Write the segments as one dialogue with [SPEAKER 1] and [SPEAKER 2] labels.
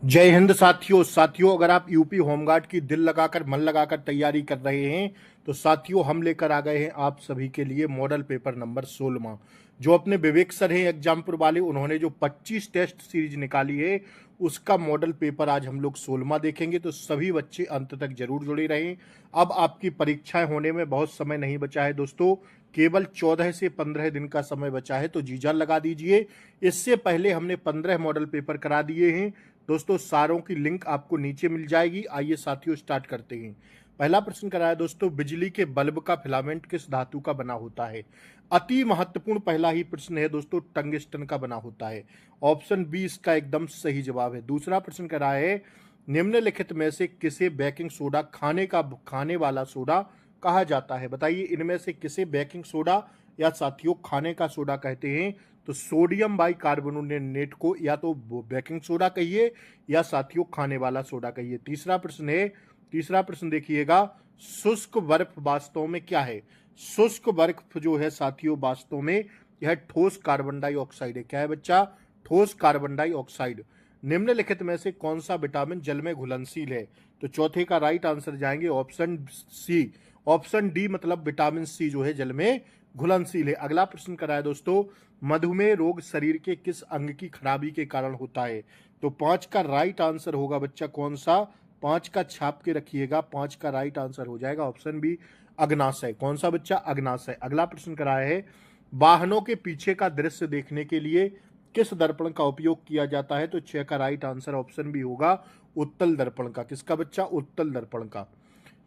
[SPEAKER 1] जय हिंद साथियों अगर आप यूपी होमगार्ड की दिल लगाकर मन लगाकर तैयारी कर रहे हैं तो साथियों हम लेकर आ गए हैं आप सभी के लिए मॉडल पेपर नंबर 16। जो अपने विवेक सर हैं एग्जामपुर वाले, उन्होंने जो 25 टेस्ट सीरीज निकाली है उसका मॉडल पेपर आज हम लोग 16वां देखेंगे। तो सभी बच्चे अंत तक जरूर जुड़े रहें। अब आपकी परीक्षाएं होने में बहुत समय नहीं बचा है दोस्तों, केवल 14 से 15 दिन का समय बचा है, तो जीजा लगा दीजिए। इससे पहले हमने 15 मॉडल पेपर करा दिए हैं दोस्तों, सारों की लिंक आपको नीचे मिल जाएगी। आइए साथियों स्टार्ट करते हैं। पहला प्रश्न कराया दोस्तों, बिजली के बल्ब का फिलामेंट किस धातु का बना होता है? अति महत्वपूर्ण पहला ही प्रश्न है दोस्तों, टंगस्टन का बना होता है। ऑप्शन बी इसका एकदम सही जवाब है। दूसरा प्रश्न कराया है, निम्नलिखित में से किसे बेकिंग सोडा खाने वाला सोडा कहा जाता है? बताइए इनमें से किसे बेकिंग सोडा या साथियों खाने का सोडा कहते हैं? तो सोडियम बाइकार्बोनेट को या तो बेकिंग सोडा कहिए या साथियों खाने वाला सोडा कहिए। तीसरा प्रश्न है, तीसरा प्रश्न देखिएगा, शुष्क बर्फ वास्तव में क्या है? शुष्क बर्फ जो है साथियों वास्तव में यह ठोस कार्बन डाइऑक्साइड है। क्या है बच्चा? ठोस कार्बन डाइऑक्साइड। निम्नलिखित में से कौन सा विटामिन जल में घुलनशील है? तो चौथे का राइट आंसर जाएंगे ऑप्शन सी। ऑप्शन डी मतलब विटामिन सी जो है जल में घुलनशील है। अगला प्रश्न कराया दोस्तों, मधुमेह रोग शरीर के किस अंग की खराबी के कारण होता है? तो 5 का राइट आंसर होगा बच्चा कौन सा? 5 का छाप के रखिएगा, 5 का राइट आंसर हो जाएगा ऑप्शन बी, अग्नाशय। कौन सा बच्चा? अग्नाशय। अगला प्रश्न कराया है, वाहनों के पीछे का दृश्य देखने के लिए किस दर्पण का उपयोग किया जाता है? तो 6 का राइट आंसर ऑप्शन बी होगा, उत्तल दर्पण का। किसका बच्चा? उत्तल दर्पण का।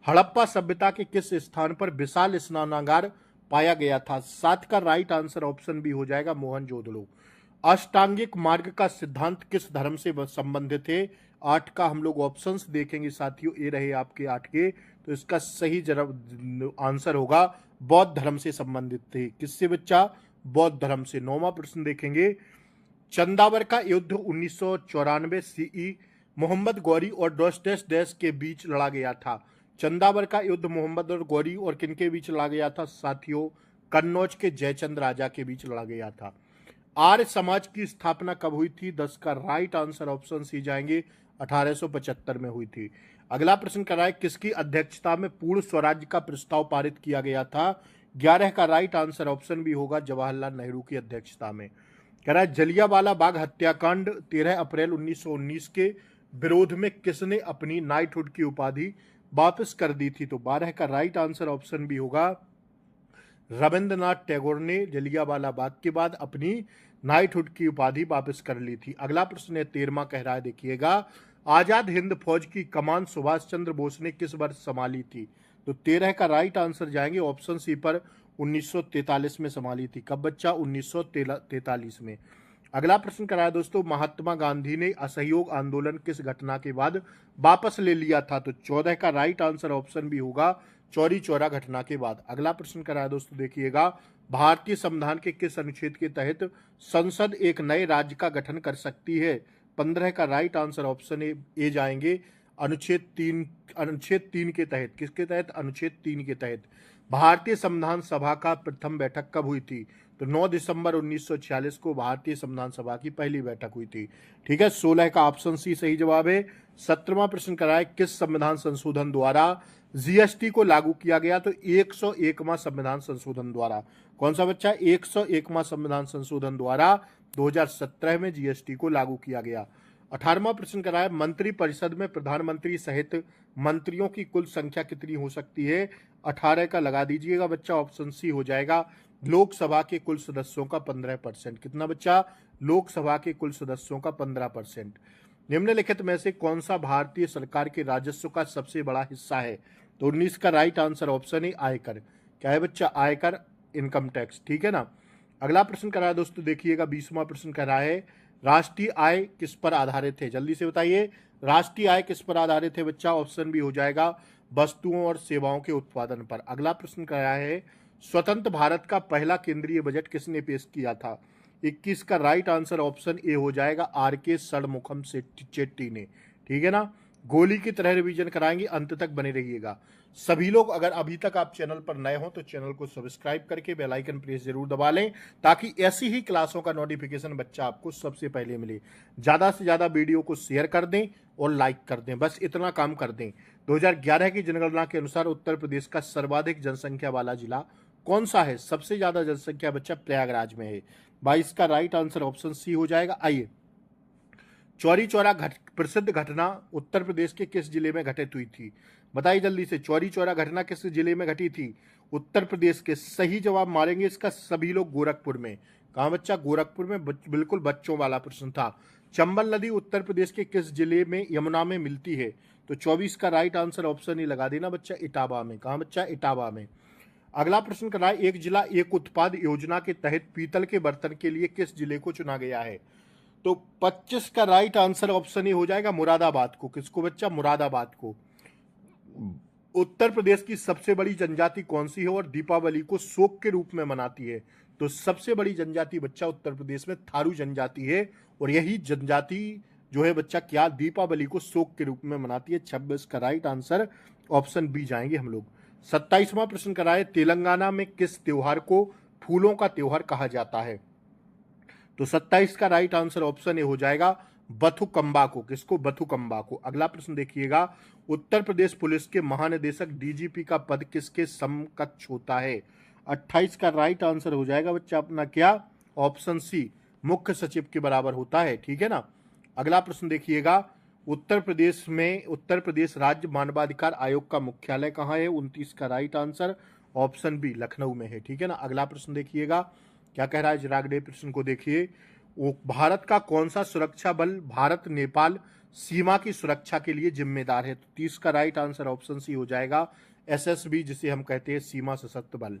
[SPEAKER 1] हड़प्पा सभ्यता के किस स्थान पर विशाल स्नानागार पाया गया था? 7 का राइट आंसर ऑप्शन बी हो जाएगा, मोहनजोदड़ो। अष्टांगिक मार्ग का सिद्धांत किस धर्म से संबंधित है? 8 का हम लोग ऑप्शंस देखेंगे साथियों, ये रहे आपके 8 के, तो इसका सही जवाब आंसर होगा बौद्ध धर्म से संबंधित थे। किससे बच्चा? बौद्ध धर्म से। 9वां प्रश्न देखेंगे, चंदावर का युद्ध 1994 सीई मोहम्मद गौरी और डॉस्टेस डैश के बीच लड़ा गया था। चंदावर का युद्ध मोहम्मद और गौरी और किन के बीच लड़ा गया था साथियों? कन्नौज के जयचंद राजा के बीच लड़ा गया था। आर्य समाज की स्थापना कब हुई थी? 10 का राइट आंसर ऑप्शन सी जाएंगे, 1875 में हुई थी। अगला प्रश्न कराए, किसकी अध्यक्षता में पूर्ण स्वराज्य का प्रस्ताव पारित किया गया था? 11 का राइट आंसर ऑप्शन भी होगा, जवाहरलाल नेहरू की अध्यक्षता में। कह रहा है, जलियांवाला बाग हत्याकांड 13 अप्रैल 1919 के विरोध में किसने अपनी नाइटहुड की उपाधि वापस कर दी थी? तो 12 का राइट आंसर ऑप्शन भी होगा, रविंद्रनाथ टैगोर ने जलियांवाला बाग के बाद अपनी नाइटहुड की उपाधि वापस कर ली थी। अगला प्रश्न है 13वां, कह रहा है देखिएगा, आजाद हिंद फौज की कमान सुभाष चंद्र बोस ने किस वर्ष संभाली थी? तो 13 का राइट आंसर जाएंगे ऑप्शन सी पर, 1943 में संभाली थी। कब बच्चा? 1943 में। अगला प्रश्न कराया दोस्तों, महात्मा गांधी ने असहयोग आंदोलन किस घटना के बाद वापस ले लिया था? तो 14 का राइट आंसर ऑप्शन भी होगा, चौरी चौरा घटना के बाद। अगला प्रश्न कराया दोस्तों देखिएगा, भारतीय संविधान के किस अनुच्छेद के तहत संसद एक नए राज्य का गठन कर सकती है? 15 का राइट आंसर ऑप्शन ए जाएंगे, अनुच्छेद 3 के तहत। किसके तहत? अनुच्छेद 3 के तहत। भारतीय संविधान सभा का प्रथम बैठक कब हुई थी? तो 9 दिसंबर 1946 को भारतीय संविधान सभा की पहली बैठक हुई थी। ठीक है, 16 का ऑप्शन सी सही जवाब है। 17वां प्रश्न कराए, किस संविधान संशोधन द्वारा जीएसटी को लागू किया गया? तो 101वां संविधान संशोधन द्वारा। कौन सा बच्चा? 101वां संविधान संशोधन द्वारा 2017 में जीएसटी को लागू किया गया। 18वां प्रश्न कराया, मंत्री परिषद में प्रधानमंत्री सहित मंत्रियों की कुल संख्या कितनी हो सकती है? 18 का लगा दीजिएगा बच्चा, ऑप्शन सी हो जाएगा, लोकसभा के कुल सदस्यों का 15%। कितना बच्चा? लोकसभा के कुल सदस्यों का 15%। निम्नलिखित में से कौन सा भारतीय सरकार के राजस्व का सबसे बड़ा हिस्सा है? तो 19 का राइट आंसर ऑप्शन है, आयकर। क्या है बच्चा? आयकर, इनकम टैक्स। ठीक है ना। अगला प्रश्न करा है दोस्तों देखिएगा, 20वां प्रश्न करा है, राष्ट्रीय आय किस पर आधारित है? जल्दी से बताइए, राष्ट्रीय आय किस पर आधारित है बच्चा? ऑप्शन भी हो जाएगा, वस्तुओं और सेवाओं के उत्पादन पर। अगला प्रश्न करा है, स्वतंत्र भारत का पहला केंद्रीय बजट किसने पेश किया था? 21 का राइट आंसर ऑप्शन ए हो जाएगा, आर के षणमुखम चेट्टी ने। ठीक है ना। गोली की तरह रिवीजन कराएंगे, अंत तक बने रहिएगा। सभी लोग अगर अभी तक आप चैनल पर नए हो तो चैनल को सब्सक्राइब करके बेल आइकन प्रेस जरूर दबा लें, ताकि ऐसी ही क्लासों का नोटिफिकेशन बच्चा आपको सबसे पहले मिले। ज्यादा से ज्यादा वीडियो को शेयर कर दें और लाइक कर दें, बस इतना काम कर दें। 2011 की जनगणना के अनुसार उत्तर प्रदेश का सर्वाधिक जनसंख्या वाला जिला कौन सा है? सबसे ज्यादा जनसंख्या बच्चा प्रयागराज में है। 22 का राइट आंसर ऑप्शन सी हो जाएगा। आइए, चौरी चौरा प्रसिद्ध घटना उत्तर प्रदेश के किस जिले में घटित हुई थी? बताइए जल्दी से, चौरी चौरा घटना किस जिले में घटी थी? उत्तर प्रदेश के। सही जवाब मारेंगे इसका सभी लोग गोरखपुर में। कहाँ बच्चा? गोरखपुर में। बिल्कुल बच्चों वाला प्रश्न था। चंबल नदी उत्तर प्रदेश के किस जिले में यमुना में मिलती है? तो 24 का राइट आंसर ऑप्शन ही लगा देना बच्चा, इटावा में। कहाँ बच्चा? इटावा में। अगला प्रश्न कर रहा है, एक जिला एक उत्पाद योजना के तहत पीतल के बर्तन के लिए किस जिले को चुना गया है? तो 25 का राइट आंसर ऑप्शन ही हो जाएगा मुरादाबाद को। किसको बच्चा? मुरादाबाद को। उत्तर प्रदेश की सबसे बड़ी जनजाति कौन सी है और दीपावली को शोक के रूप में मनाती है? तो सबसे बड़ी जनजाति बच्चा उत्तर प्रदेश में थारू जनजाति है, और यही जनजाति जो है बच्चा क्या? दीपावली को शोक के रूप में मनाती है। 26 का राइट आंसर ऑप्शन बी जाएंगे हम लोग। 27वां प्रश्न कराए, तेलंगाना में किस त्योहार को फूलों का त्योहार कहा जाता है? तो 27 का राइट आंसर ऑप्शन ए हो जाएगा बथुकम्बा को। किसको? बथुकम्बा को। अगला प्रश्न देखिएगा, उत्तर प्रदेश पुलिस के महानिदेशक डीजीपी का पद किसके समकक्ष होता है? 28 का राइट आंसर हो जाएगा बच्चा अपना क्या? ऑप्शन सी, मुख्य सचिव के बराबर होता है। ठीक है ना। अगला प्रश्न देखिएगा, उत्तर प्रदेश राज्य मानवाधिकार आयोग का मुख्यालय कहाँ है? 29 का right answer option B, Lucknow में है। ठीक है ना। अगला प्रश्न देखिएगा क्या कह रहा है, जरा अगले प्रश्न को देखिए। वो भारत का कौन सा सुरक्षा बल भारत नेपाल सीमा की सुरक्षा के लिए जिम्मेदार है? तो 30 का राइट आंसर ऑप्शन सी हो जाएगा, एसएसबी, जिसे हम कहते हैं सीमा सशस्त्र बल।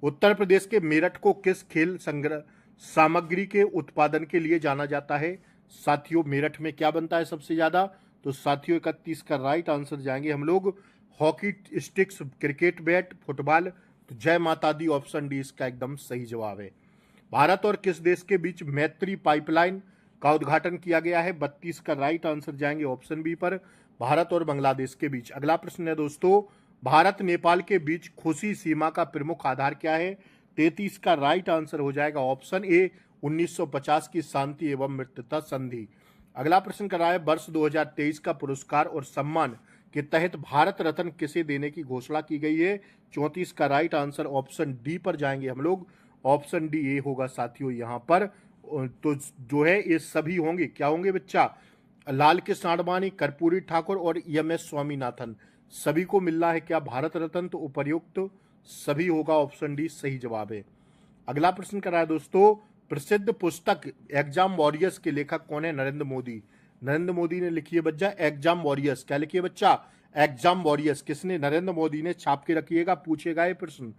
[SPEAKER 1] उत्तर प्रदेश के मेरठ को किस खेल संग्रह सामग्री के उत्पादन के लिए जाना जाता है? साथियों, मेरठ में क्या बनता है सबसे ज्यादा? तो साथियों 31 का राइट आंसर जाएंगे हम लोग, hockey sticks, cricket bat, football. तो जय माता दी ऑप्शन डी इसका एकदम सही जवाब है। भारत और किस देश के बीच मैत्री पाइपलाइन का उद्घाटन किया गया है? 32 का राइट आंसर जाएंगे ऑप्शन बी पर, भारत और बांग्लादेश के बीच। अगला प्रश्न है दोस्तों, भारत नेपाल के बीच खुशी सीमा का प्रमुख आधार क्या है? 33 का राइट आंसर हो जाएगा ऑप्शन ए, 1950 की शांति एवं मित्रता संधि। अगला प्रश्न कर रहा है, वर्ष 2023 का पुरस्कार और सम्मान के तहत भारत रत्न किसे देने की घोषणा की गई है? 34 का राइट आंसर ऑप्शन डी पर जाएंगे हम लोग, ऑप्शन डी ए होगा साथियों यहाँ पर। तो जो है ये सभी होंगे, क्या होंगे बच्चा? लाल कृष्ण आडवाणी, कर्पूरी ठाकुर और एम.एस. स्वामीनाथन, सभी को मिल रहा है क्या भारत रत्न? तो उपर्युक्त सभी होगा, ऑप्शन डी सही जवाब है। अगला प्रश्न कर रहा है दोस्तों, प्रसिद्ध पुस्तक एग्जाम वॉरियर्स के लेखक कौन है? नरेंद्र मोदी। नरेंद्र मोदी ने लिखी है बच्चा एग्जाम वॉरियर्स। क्या लिखी है बच्चा? Exam warriors. किसने? नरेंद्र मोदी ने छाप के रखिएगा, पूछेगा ये प्रश्न।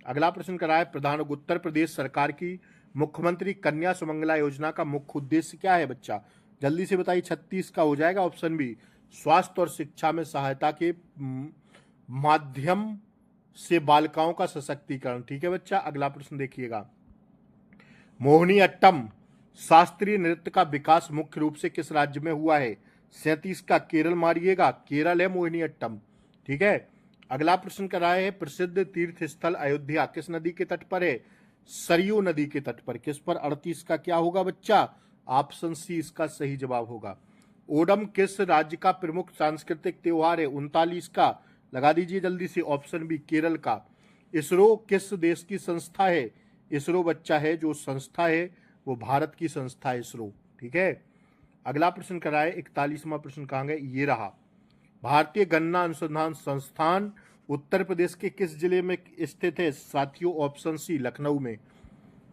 [SPEAKER 1] अगला प्रश्न कराया, उत्तर प्रदेश सरकार की मुख्यमंत्री कन्या सुमंगला योजना का मुख्य उद्देश्य क्या है बच्चा? जल्दी से बताइए। 36 का हो जाएगा ऑप्शन बी, स्वास्थ्य और शिक्षा में सहायता के माध्यम से बालिकाओं का सशक्तिकरण। ठीक है बच्चा। अगला प्रश्न देखिएगा, मोहिनी अट्टम शास्त्रीय नृत्य का विकास मुख्य रूप से किस राज्य में हुआ है? 37 का केरल मारिएगा, केरल है मोहिनी अट्टम। ठीक है। अगला प्रश्न कर रहा है, प्रसिद्ध तीर्थ स्थल अयोध्या किस नदी के तट पर है? सरयू नदी के तट पर। किस पर? 38 का क्या होगा बच्चा? ऑप्शन सी इसका सही जवाब होगा। ओणम किस राज्य का प्रमुख सांस्कृतिक त्योहार है? 39 का लगा दीजिए जल्दी से, ऑप्शन बी केरल का। इसरो किस देश की संस्था है? इसरो बच्चा है जो संस्था है वो भारत की संस्था है इसरो। ठीक है। अगला प्रश्न कराए, 41वां प्रश्न कहाँ गए? ये रहा, भारतीय गन्ना अनुसंधान संस्थान उत्तर प्रदेश के किस जिले में स्थित है? साथियों ऑप्शन सी, लखनऊ में।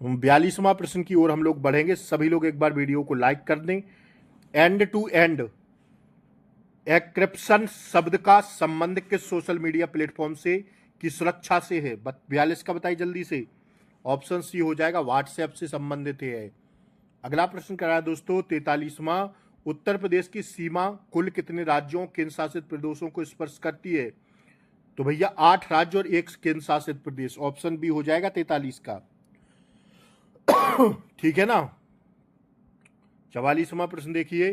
[SPEAKER 1] 42वां प्रश्न की ओर हम लोग बढ़ेंगे। सभी लोग एक बार वीडियो को लाइक कर दें। एंड टू एंड एन्क्रिप्शन शब्द का संबंध किस सोशल मीडिया प्लेटफॉर्म से की सुरक्षा से है? 42 का बताइए जल्दी से, ऑप्शन सी हो जाएगा, व्हाट्सएप से संबंधित है। अगला प्रश्न कराया दोस्तों 43वां, उत्तर प्रदेश की सीमा कुल कितने राज्यों केंद्र शासित प्रदेशों को स्पर्श करती है? तो भैया 8 राज्य और 1 केंद्र शासित प्रदेश, ऑप्शन बी हो जाएगा 43 का। ठीक है ना। 44वां प्रश्न देखिए,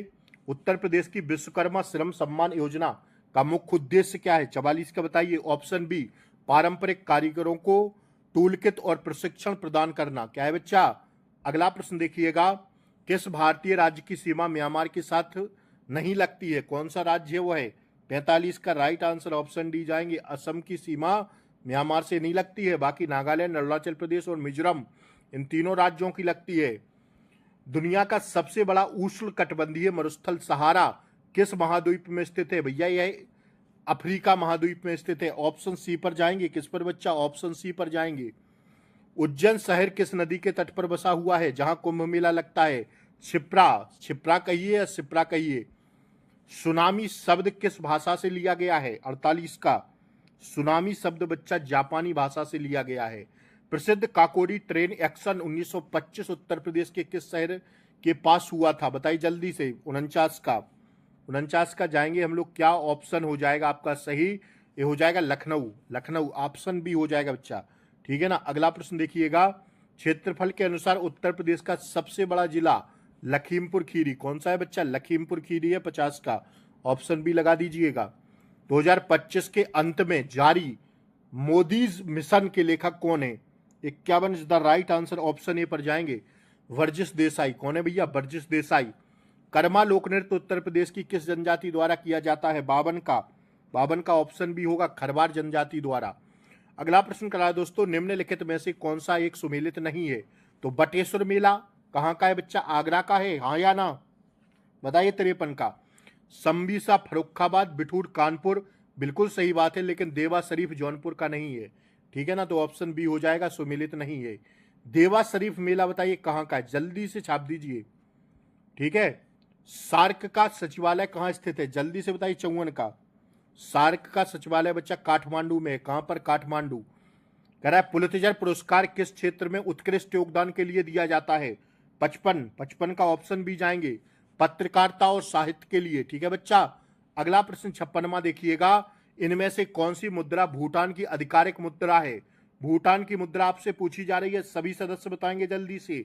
[SPEAKER 1] उत्तर प्रदेश की विश्वकर्मा श्रम सम्मान योजना का मुख्य उद्देश्य क्या है? 44 का बताइए। ऑप्शन बी, पारंपरिक कारीगरों को टूलकिट और प्रशिक्षण प्रदान करना। क्या है बच्चा? अगला प्रश्न देखिएगा, किस भारतीय राज्य की सीमा म्यांमार के साथ नहीं लगती है? कौन सा राज्य है वो है? 45 का राइट आंसर ऑप्शन डी जाएंगे। असम की सीमा म्यांमार से नहीं लगती है, बाकी नागालैंड, अरुणाचल प्रदेश और मिजोरम, इन तीनों राज्यों की लगती है। दुनिया का सबसे बड़ा उष्ण कटिबंधीय मरुस्थल सहारा किस महाद्वीप में स्थित है? भैया यह अफ्रीका महाद्वीप में स्थित है। ऑप्शन सी पर जाएंगे। किस पर बच्चा? ऑप्शन सी पर जाएंगे। उज्जैन शहर किस नदी के तट पर बसा हुआ है जहां कुंभ मेला लगता है? क्षिप्रा। क्षिप्रा कहिए या शिप्रा कहिए। सुनामी शब्द किस भाषा से लिया गया है? 48 का सुनामी शब्द बच्चा जापानी भाषा से लिया गया है। प्रसिद्ध काकोरी ट्रेन एक्शन 1925 उत्तर प्रदेश के किस शहर के पास हुआ था? बताइए जल्दी से। 49 का जाएंगे हम लोग। क्या ऑप्शन हो जाएगा आपका सही? ये हो जाएगा लखनऊ। लखनऊ ऑप्शन बी हो जाएगा बच्चा, ठीक है ना। अगला प्रश्न देखिएगा, क्षेत्रफल के अनुसार उत्तर प्रदेश का सबसे बड़ा जिला लखीमपुर खीरी कौन सा है बच्चा? लखीमपुर खीरी है। 50 का ऑप्शन बी लगा दीजिएगा। 2025 के अंत में जारी मोदीज मिशन के लेखक कौन है? 51 is the right answer. Option A पर जाएंगे। वर्जिश देसाई। कौन है भैया? वर्जिश देसाई। कर्मा लोक नृत्य उत्तर प्रदेश की किस जनजाति द्वारा किया जाता है? 52 का ऑप्शन बी होगा, खरवार जनजाति द्वारा। अगला प्रश्न करा दोस्तों, निम्नलिखित में से कौन सा एक सुमेलित नहीं है? तो बटेश्वर मेला कहाँ का है बच्चा? आगरा का है, हाँ या ना? बताइए। 53 का संबीसा फर्रुखाबाद, बिठूर कानपुर, बिल्कुल सही बात है, लेकिन देवा शरीफ जौनपुर का नहीं है, ठीक है ना। तो ऑप्शन बी हो जाएगा, सुमेलित नहीं है। देवा शरीफ मेला बताइए कहाँ का है? जल्दी से छाप दीजिए, ठीक है। सार्क का सचिवालय कहाँ स्थित है? जल्दी से बताइए। 54 का सार्क का सचिवालय बच्चा काठमांडू में है। कहाँ पर? काठमांडू। कह रहा है पुलित्जर पुरस्कार किस क्षेत्र में उत्कृष्ट योगदान के लिए दिया जाता है? 55 का ऑप्शन बी जाएंगे, पत्रकारिता और साहित्य के लिए, ठीक है बच्चा। अगला प्रश्न 56वां देखिएगा, इनमें से कौन सी मुद्रा भूटान की आधिकारिक मुद्रा है? भूटान की मुद्रा आपसे पूछी जा रही है, सभी सदस्य बताएंगे जल्दी से।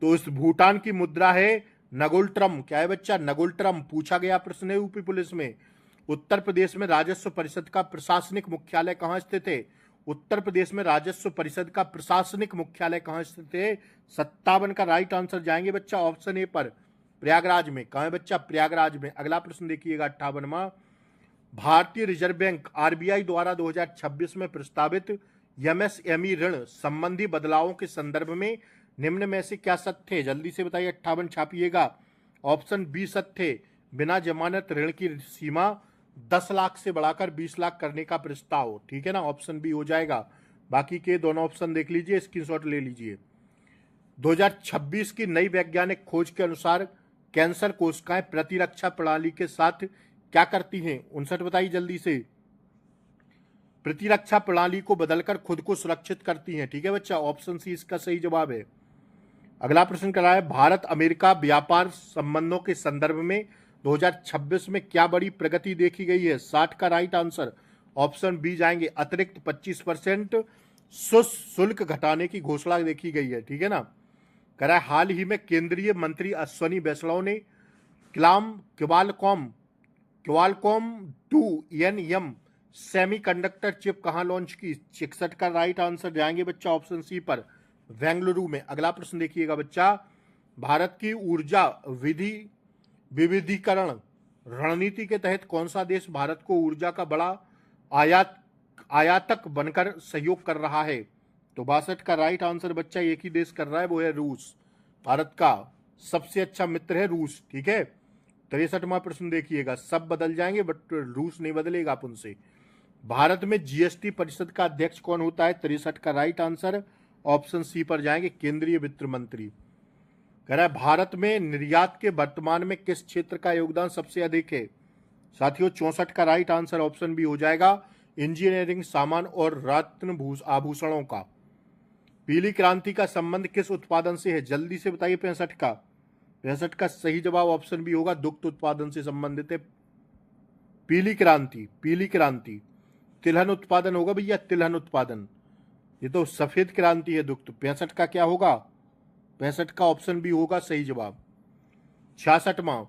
[SPEAKER 1] तो इस भूटान की मुद्रा है नगोल्ट्रम। क्या है बच्चा? नगोल्ट्रम पूछा गया प्रश्न है यूपी पुलिस में। उत्तर प्रदेश में राजस्व परिषद का प्रशासनिक मुख्यालय कहाँ स्थित है? उत्तर प्रदेश में राजस्व परिषद का प्रशासनिक मुख्यालय कहाँ स्थित है? 57 का राइट आंसर जाएंगे बच्चा ऑप्शन ए पर, प्रयागराज में। कहाँ है बच्चा? प्रयागराज में। अगला प्रश्न देखिएगा 58वां, भारतीय रिजर्व बैंक आरबीआई द्वारा 2026 में प्रस्तावित एमएसएमई ऋण संबंधी बदलावों के संदर्भ में निम्न में से क्या सत्य है? जल्दी से बताइए। 58 छापिएगा। ऑप्शन बी सत्य है, बिना जमानत ऋण की सीमा 10 लाख से बढ़ाकर 20 लाख करने का प्रस्ताव, ठीक है ना। ऑप्शन बी हो जाएगा। बाकी के दोनों ऑप्शन देख लीजिए, स्क्रीनशॉट ले लीजिए। 2026 की नई वैज्ञानिक खोज के अनुसार कैंसर कोशिकाएं प्रतिरक्षा प्रणाली के साथ क्या करती हैं? 59 बताइए जल्दी से। प्रतिरक्षा प्रणाली को बदलकर खुद को सुरक्षित करती हैं, ठीक है बच्चा। ऑप्शन सी इसका सही जवाब है। अगला प्रश्न करा है, भारत अमेरिका व्यापार संबंधों के संदर्भ में 2026 में क्या बड़ी प्रगति देखी गई है? 60 का राइट आंसर ऑप्शन बी जाएंगे, अतिरिक्त 25% शुल्क घटाने की घोषणा देखी गई है, ठीक है ना। कह रहा है हाल ही में केंद्रीय मंत्री अश्वनी वैष्णव ने क्वालकॉम 2 सेमीकंडक्टर चिप कहां लॉन्च की? 66 का राइट आंसर जाएंगे बच्चा ऑप्शन सी पर, बेंगलुरु में। अगला प्रश्न देखिएगा बच्चा, भारत की ऊर्जा विविधीकरण रणनीति के तहत कौन सा देश भारत को ऊर्जा का बड़ा आयातक बनकर सहयोग कर रहा है? तो 62 का राइट आंसर बच्चा एक ही देश कर रहा है, वो है रूस। भारत का सबसे अच्छा मित्र है रूस, ठीक है। 63वां प्रश्न देखिएगा, सब बदल जाएंगे बट रूस नहीं बदलेगा अपन से। भारत में जीएसटी परिषद का अध्यक्ष कौन होता है? 63 का राइट आंसर ऑप्शन सी पर जाएंगे, केंद्रीय वित्त मंत्री। कह रहा है भारत में निर्यात के वर्तमान में किस क्षेत्र का योगदान सबसे अधिक है? साथियों 64 का राइट आंसर ऑप्शन बी हो जाएगा, इंजीनियरिंग सामान और रत्न आभूषणों का। पीली क्रांति का संबंध किस उत्पादन से है? जल्दी से बताइए। 65 का सही जवाब ऑप्शन बी होगा, दुग्ध उत्पादन से संबंधित है पीली क्रांति। तिलहन उत्पादन होगा भैया, तिलहन उत्पादन। ये तो सफेद क्रांति है दुग्ध। 65 का क्या होगा? 65 का ऑप्शन बी होगा सही जवाब। 66वां,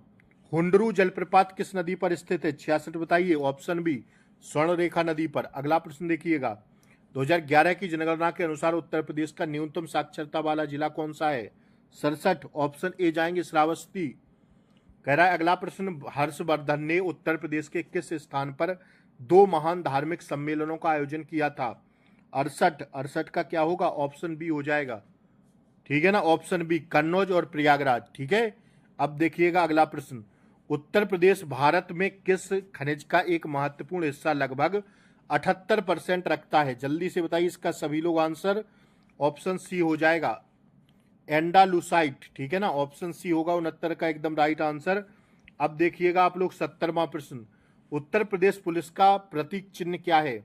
[SPEAKER 1] हुंडरू जलप्रपात किस नदी पर स्थित है? 66 बताइए। ऑप्शन बी स्वर्णरेखा नदी पर। अगला प्रश्न देखिएगा, 2011 की जनगणना के अनुसार उत्तर प्रदेश का न्यूनतम साक्षरता वाला जिला कौन सा है? 67। ऑप्शन ए जाएंगे श्रावस्ती। कह रहा है अगला प्रश्न, हर्षवर्धन ने उत्तर प्रदेश के किस स्थान पर 2 महान धार्मिक सम्मेलनों का आयोजन किया था? 68 का क्या होगा? ऑप्शन बी हो जाएगा, ठीक है ना, ऑप्शन बी कन्नौज और प्रयागराज। ठीक है, अब देखिएगा अगला प्रश्न, उत्तर प्रदेश भारत में किस खनिज का एक महत्वपूर्ण हिस्सा लगभग 78% रखता है? जल्दी से बताइए इसका सभी लोग आंसर। ऑप्शन सी हो जाएगा एंडालुसाइट। ठीक है ना, ऑप्शन सी होगा 69 का एकदम राइट आंसर। अब देखिएगा आप लोग 70वां प्रश्न, उत्तर प्रदेश पुलिस का प्रतीक चिन्ह क्या है?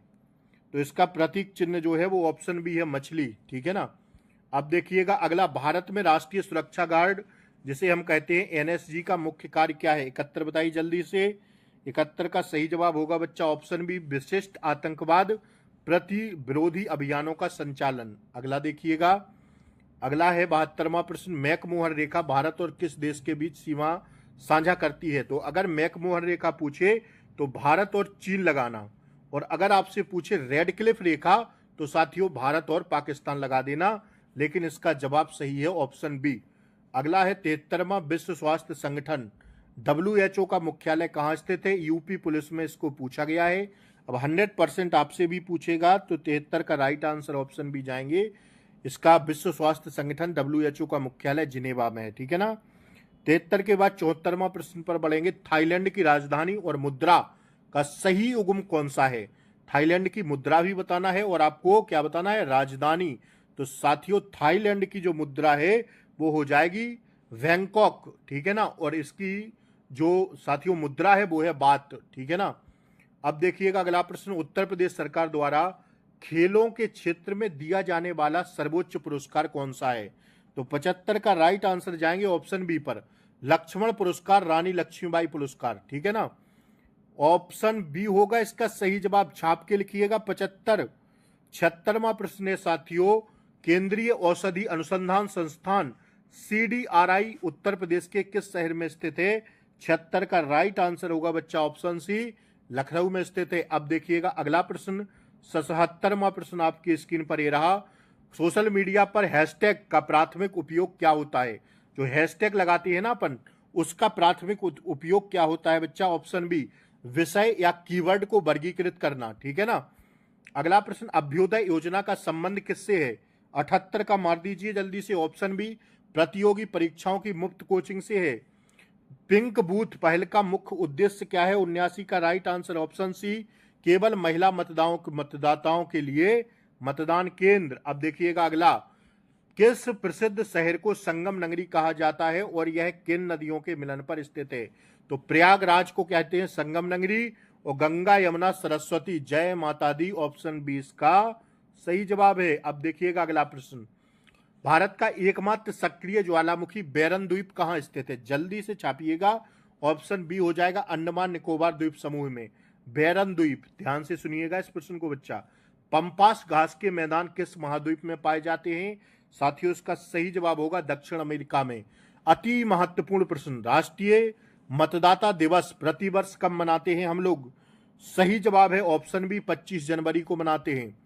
[SPEAKER 1] तो इसका प्रतीक चिन्ह जो है वो ऑप्शन बी है मछली। ठीक है ना, अब देखिएगा अगला, भारत में राष्ट्रीय सुरक्षा गार्ड जिसे हम कहते हैं एनएसजी का मुख्य कार्य क्या है? 71 बताइए जल्दी से। 71 का सही जवाब होगा बच्चा ऑप्शन बी विशिष्ट आतंकवाद प्रतिरोधी अभियानों का संचालन। अगला देखिएगा, अगला है 72वां प्रश्न, मैकमोहन रेखा भारत और किस देश के बीच सीमा साझा करती है? तो अगर मैकमोहन रेखा पूछे तो भारत और चीन लगाना, और अगर आपसे पूछे रेड क्लिफ रेखा तो साथियों भारत और पाकिस्तान लगा देना, लेकिन इसका जवाब सही है ऑप्शन बी। अगला है 73वां, विश्व स्वास्थ्य संगठन WHO का मुख्यालय कहाँ स्थित है? यूपी पुलिस में इसको पूछा गया है। अब 100% आपसे भी पूछेगा तो 73 का राइट आंसर ऑप्शन बी जाएंगे, इसका विश्व स्वास्थ्य संगठन WHO का मुख्यालय जिनेवा में है। ठीक है ना, 73 के बाद 74वां प्रश्न पर बढ़ेंगे, थाईलैंड की राजधानी और मुद्रा का सही उगम कौन सा है? थाईलैंड की मुद्रा भी बताना है और आपको क्या बताना है? राजधानी। तो साथियों थाईलैंड की जो मुद्रा है वो हो जाएगी बैंकॉक। ठीक है ना, और इसकी जो साथियों मुद्रा है वो है बात। ठीक है ना, अब देखिएगा अगला प्रश्न, उत्तर प्रदेश सरकार द्वारा खेलों के क्षेत्र में दिया जाने वाला सर्वोच्च पुरस्कार कौन सा है? तो 75 का राइट आंसर जाएंगे ऑप्शन बी पर, लक्ष्मण पुरस्कार, रानी लक्ष्मीबाई पुरस्कार। ठीक है ना, ऑप्शन बी होगा इसका सही जवाब, छाप के लिखिएगा 75। 76वां प्रश्न है साथियों, केंद्रीय औषधि अनुसंधान संस्थान CDRI उत्तर प्रदेश के किस शहर में स्थित है? 76 का राइट आंसर होगा बच्चा ऑप्शन सी, लखनऊ में स्थित है। अब देखिएगा अगला प्रश्न, 77वां प्रश्न आपकी स्क्रीन पर ये रहा, सोशल मीडिया पर हैशटैग का प्राथमिक उपयोग क्या होता है? जो हैशटैग लगाते हैं ना अपन, उसका प्राथमिक उपयोग क्या होता है बच्चा? ऑप्शन बी विषय या कीवर्ड को वर्गीकृत करना। ठीक है ना, अगला प्रश्न, अभ्युदय योजना का संबंध किससे है? 78 का मार दीजिए जल्दी से, ऑप्शन बी प्रतियोगी परीक्षाओं की मुफ्त कोचिंग से है। पिंक बूथ पहल का मुख्य उद्देश्य क्या है? 79 का राइट आंसर ऑप्शन सी, केवल महिला मतदाताओं के लिए मतदान केंद्र। अब देखिएगा अगला, किस प्रसिद्ध शहर को संगम नगरी कहा जाता है और यह किन नदियों के मिलन पर स्थित है? तो प्रयागराज को कहते हैं संगम नगरी, और गंगा यमुना सरस्वती जय माता दी, ऑप्शन बी इसका सही जवाब है। अब देखिएगा अगला प्रश्न, भारत का एकमात्र सक्रिय ज्वालामुखी बैरन द्वीप कहाँ स्थित है? जल्दी से छापिएगा, ऑप्शन बी हो जाएगा अंडमान निकोबार द्वीप समूह में बैरन द्वीप। ध्यान से सुनिएगा इस प्रश्न को बच्चा, पंपास घास के मैदान किस महाद्वीप में पाए जाते हैं? साथियों इसका सही जवाब होगा दक्षिण अमेरिका में। अति महत्वपूर्ण प्रश्न, राष्ट्रीय मतदाता दिवस प्रतिवर्ष कब मनाते हैं हम लोग? सही जवाब है ऑप्शन बी 25 जनवरी को मनाते हैं।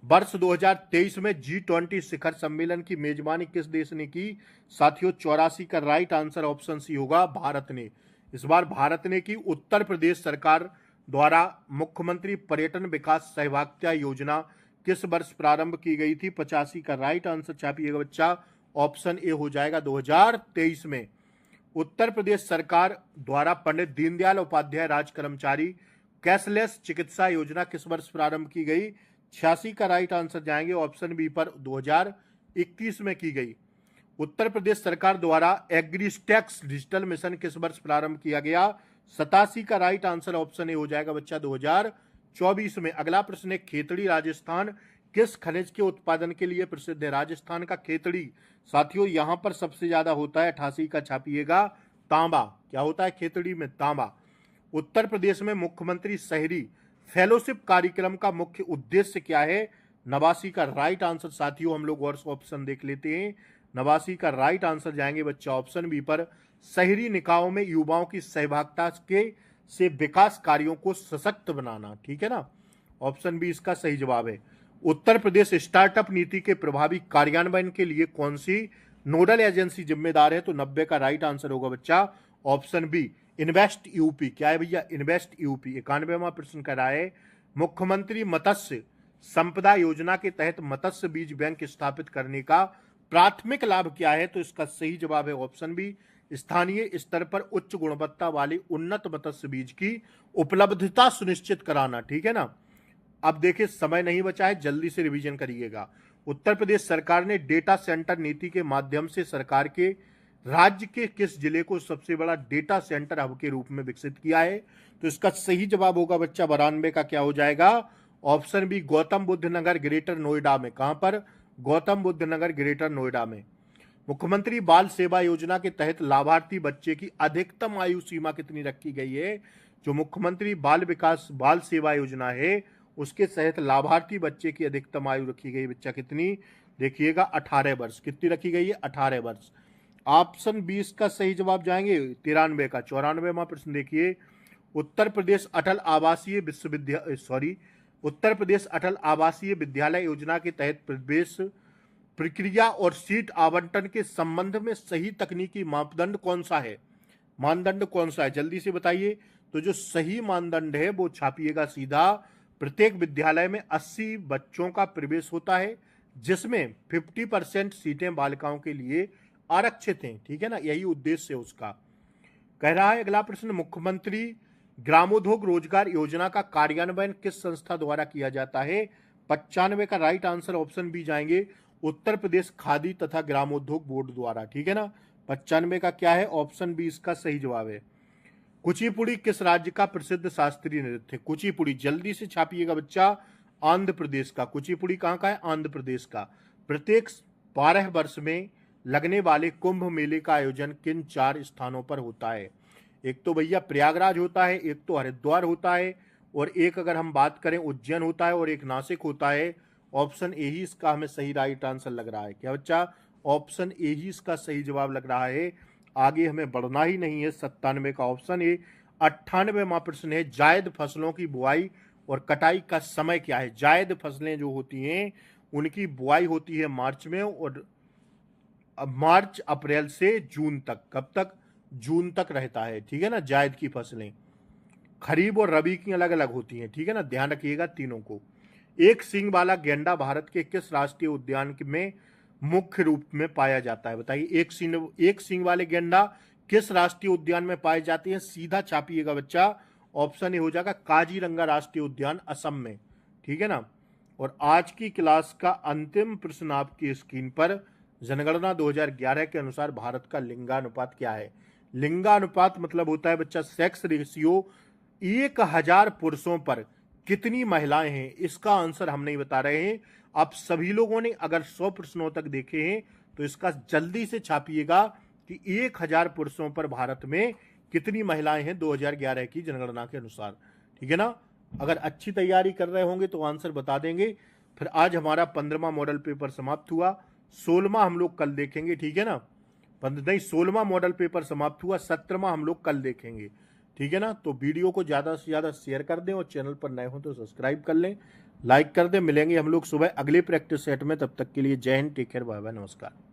[SPEAKER 1] वर्ष 2023 में G20 शिखर सम्मेलन की मेजबानी किस देश ने की? साथियों 84 का राइट आंसर ऑप्शन सी होगा, भारत ने। इस बार भारत ने की। उत्तर प्रदेश सरकार द्वारा मुख्यमंत्री पर्यटन विकास सहभागिता योजना किस वर्ष प्रारंभ की गई थी? 85 का राइट आंसर छापिएगा बच्चा, ऑप्शन ए हो जाएगा 2023 में। उत्तर प्रदेश सरकार द्वारा पंडित दीनदयाल उपाध्याय राज्य कर्मचारी कैशलेस चिकित्सा योजना किस वर्ष प्रारंभ की गई? 86 का राइट आंसर जाएंगे ऑप्शन बी पर, 2021 में की गई। उत्तर प्रदेश सरकार द्वारा एग्रीस्टैक्स डिजिटल मिशन किस वर्ष प्रारंभ किया गया? 87 का राइट आंसर ऑप्शन ए हो जाएगा बच्चा, 2024 में। अगला प्रश्न है, खेतड़ी राजस्थान किस खनिज के उत्पादन के लिए प्रसिद्ध है? राजस्थान का खेतड़ी साथियों यहां पर सबसे ज्यादा होता है, 88 का छापिएगा, तांबा। क्या होता है खेतड़ी में? तांबा। उत्तर प्रदेश में मुख्यमंत्री शहरी फेलोशिप कार्यक्रम का मुख्य उद्देश्य क्या है? 89 का राइट आंसर साथियों हम लोग और ऑप्शन देख लेते हैं। 89 का राइट आंसर जाएंगे बच्चा ऑप्शन बी पर, शहरी निकायों में युवाओं की सहभागिता के से विकास कार्यों को सशक्त बनाना। ठीक है ना, ऑप्शन बी इसका सही जवाब है। उत्तर प्रदेश स्टार्टअप नीति के प्रभावी कार्यान्वयन के लिए कौन सी नोडल एजेंसी जिम्मेदार है? तो 90 का राइट आंसर होगा बच्चा ऑप्शन बी इन्वेस्ट यूपी। क्या है भैया? Invest UP. 91वां प्रश्न कर रहा है, मुख्यमंत्री मत्स्य संपदा योजना के तहत मत्स्य बीज बैंक स्थापित करने का प्राथमिक लाभ क्या है? तो इसका सही जवाब है ऑप्शन बी स्थानीय स्तर पर उच्च गुणवत्ता वाले उन्नत मत्स्य बीज की उपलब्धता सुनिश्चित कराना। ठीक है ना, अब देखिए समय नहीं बचा है, जल्दी से रिवीजन करिएगा। उत्तर प्रदेश सरकार ने डेटा सेंटर नीति के माध्यम से सरकार के राज्य के किस जिले को सबसे बड़ा डेटा सेंटर हब के रूप में विकसित किया है? तो इसका सही जवाब होगा बच्चा 92 का क्या हो जाएगा? ऑप्शन बी गौतम बुद्ध नगर ग्रेटर नोएडा में। कहां पर? गौतम बुद्ध नगर ग्रेटर नोएडा में। मुख्यमंत्री बाल सेवा योजना के तहत लाभार्थी बच्चे की अधिकतम आयु सीमा कितनी रखी गई है? जो मुख्यमंत्री बाल विकास बाल सेवा योजना है उसके तहत लाभार्थी बच्चे की अधिकतम आयु रखी गई बच्चा कितनी? देखिएगा 18 वर्ष। कितनी रखी गई है? 18 वर्ष। ऑप्शन 20 का सही जवाब जाएंगे 93 का। 94वां प्रश्न देखिए, उत्तर प्रदेश अटल आवासीय विद्यालय योजना के तहत प्रवेश प्रक्रिया और सीट आवंटन के संबंध में सही तकनीकी मापदंड कौन सा है? मानदंड कौन सा है? जल्दी से बताइए। तो जो सही मानदंड है वो छापिएगा सीधा, प्रत्येक विद्यालय में 80 बच्चों का प्रवेश होता है जिसमें 50% सीटें बालिकाओं के लिए आरक्षित हैं। ठीक है ना, यही उद्देश्य है उसका। कह रहा है अगला प्रश्न, मुख्यमंत्री ग्रामोद्योग रोजगार योजना का कार्यान्वयन किस संस्था द्वारा किया जाता है? 95 का राइट आंसर ऑप्शन बी जाएंगे उत्तर प्रदेश खादी तथा ग्रामोद्योग बोर्ड द्वारा। ठीक है ना, 95 का क्या है? ऑप्शन बी इसका सही जवाब है। कुचिपुड़ी किस राज्य का प्रसिद्ध शास्त्रीय नृत्य है? कुचिपुड़ी जल्दी से छापिएगा बच्चा, आंध्र प्रदेश का। कुचिपुड़ी कहाँ का है? आंध्र प्रदेश का। प्रत्येक 12 वर्ष में लगने वाले कुंभ मेले का आयोजन किन 4 स्थानों पर होता है? एक तो भैया प्रयागराज होता है, एक तो हरिद्वार होता है, और एक अगर हम बात करें उज्जैन होता है, और एक नासिक होता है। ऑप्शन ए ही इसका हमें सही राइट आंसर लग रहा है। क्या बच्चा? ऑप्शन ए ही इसका सही जवाब लग रहा है। आगे हमें बढ़ना ही नहीं है। 97 का ऑप्शन ए। 98वां प्रश्न है, जायद फसलों की बुआई और कटाई का समय क्या है? जायद फसलें जो होती हैं उनकी बुआई होती है मार्च में, और मार्च अप्रैल से जून तक। कब तक? जून तक रहता है। ठीक है ना, जायद की फसलें। खरीफ और रबी की अलग अलग होती हैं। ठीक है ना, ध्यान रखिएगा तीनों को। एक सींग वाला गेंडा भारत के किस राष्ट्रीय उद्यान में मुख्य रूप में पाया जाता है? बताइए, एक सींग वाले गेंडा किस राष्ट्रीय उद्यान में पाए जाते हैं? सीधा छापिएगा बच्चा, ऑप्शन ए हो जाएगा काजीरंगा राष्ट्रीय उद्यान असम में। ठीक है ना, और आज की क्लास का अंतिम प्रश्न आपकी स्क्रीन पर, जनगणना 2011 के अनुसार भारत का लिंगानुपात क्या है? लिंगानुपात मतलब होता है बच्चा सेक्स रेशियो, 1000 पुरुषों पर कितनी महिलाएं हैं। इसका आंसर हम नहीं बता रहे हैं। आप सभी लोगों ने अगर 100 प्रश्नों तक देखे हैं तो इसका जल्दी से छापिएगा कि 1000 पुरुषों पर भारत में कितनी महिलाएं हैं 2011 की जनगणना के अनुसार। ठीक है ना, अगर अच्छी तैयारी कर रहे होंगे तो आंसर बता देंगे। फिर आज हमारा 15वां मॉडल पेपर समाप्त हुआ, 16वां हम लोग कल देखेंगे। ठीक है ना, 16वां मॉडल पेपर समाप्त हुआ, 17वां हम लोग कल देखेंगे। ठीक है ना, तो वीडियो को ज़्यादा से ज़्यादा शेयर कर दें, और चैनल पर नए हो तो सब्सक्राइब कर लें, लाइक कर दें। मिलेंगे हम लोग सुबह अगले प्रैक्टिस सेट में, तब तक के लिए जय हिंद, टेक केयर, बाय बाय, नमस्कार।